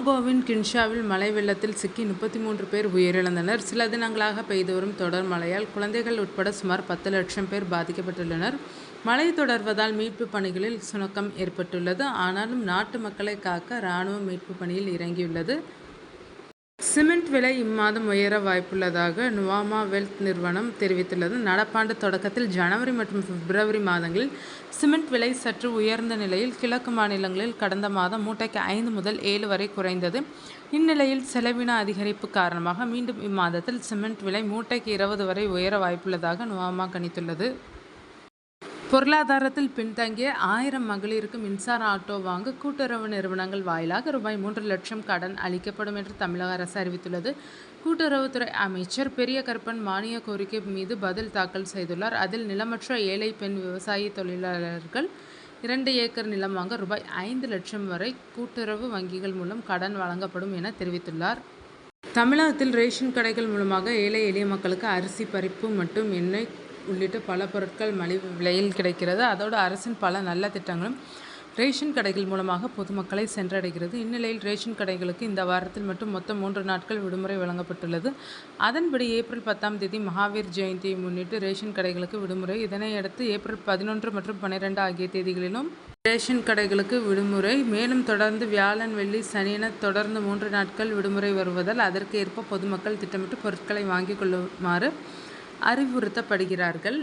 காங்கோவின் கின்ஷாவில் மழை வெள்ளத்தில் சிக்கி 33 பேர் உயிரிழந்தனர். சில தினங்களாக பெய்து வரும் தொடர் மழையால் குழந்தைகள் உட்பட சுமார் 10 லட்சம் பேர் பாதிக்கப்பட்டுள்ளனர். மழை தொடர்வதால் மீட்பு பணிகளில் சுணக்கம் ஏற்பட்டுள்ளது. ஆனாலும் நாட்டு மக்களை காக்க இராணுவம் மீட்பு பணியில் இறங்கியுள்ளது. சிமெண்ட் விலை இம்மாதம் உயர வாய்ப்புள்ளதாக நுவாமா வெல்த் நிறுவனம் தெரிவித்துள்ளது. நடப்பாண்டு தொடக்கத்தில் ஜனவரி மற்றும் பிப்ரவரி மாதங்களில் சிமெண்ட் விலை சற்று உயர்ந்த நிலையில் கிழக்கு மாநிலங்களில் கடந்த மாதம் மூட்டைக்கு 5 முதல் 7 வரை குறைந்தது. இந்நிலையில் செலவின அதிகரிப்பு காரணமாக மீண்டும் இம்மாதத்தில் சிமெண்ட் விலை மூட்டைக்கு 20 வரை உயர வாய்ப்புள்ளதாக நுவாமா கணித்துள்ளது. பொருளாதாரத்தில் பின்தங்கிய 1000 மகளிருக்கு மின்சார ஆட்டோ வாங்க கூட்டுறவு நிறுவனங்கள் வாயிலாக ரூபாய் 3 லட்சம் கடன் அளிக்கப்படும் என்று தமிழக அரசு அறிவித்துள்ளது. கூட்டுறவுத்துறை அமைச்சர் பெரிய கருப்பன் மானிய கோரிக்கை மீது பதில் தாக்கல் செய்துள்ளார். அதில் நிலமற்ற ஏழை பெண் விவசாய தொழிலாளர்கள் 2 ஏக்கர் நிலம் வாங்க ரூபாய் 5 லட்சம் வரை கூட்டுறவு வங்கிகள் மூலம் கடன் வழங்கப்படும் என தெரிவித்துள்ளார். தமிழகத்தில் ரேஷன் கடைகள் மூலமாக ஏழை எளிய மக்களுக்கு அரிசி, பருப்பு மற்றும் எண்ணெய் உள்ளிட்ட பல பொருட்கள் மலிவு விலையில் கிடைக்கிறது. அதோடு அரசின் பல நல்ல திட்டங்களும் ரேஷன் கடைகள் மூலமாக பொதுமக்களை சென்றடைகிறது. இந்நிலையில் ரேஷன் கடைகளுக்கு இந்த வாரத்தில் மட்டும் மொத்தம் 3 நாட்கள் விடுமுறை வழங்கப்பட்டுள்ளது. அதன்படி ஏப்ரல் 10ஆம் தேதி மகாவீர் ஜெயந்தியை முன்னிட்டு ரேஷன் கடைகளுக்கு விடுமுறை. இதனையடுத்து ஏப்ரல் 11 மற்றும் 12 ஆகிய தேதிகளிலும் ரேஷன் கடைகளுக்கு விடுமுறை. மேலும் தொடர்ந்து வியாழன், வெள்ளி, சனி என தொடர்ந்து 3 நாட்கள் விடுமுறை வருவதால் அதற்கு ஏற்ப பொதுமக்கள் திட்டமிட்டு பொருட்களை வாங்கிக் கொள்ளுமாறு அறிவுறுத்தப்படுகிறார்கள்.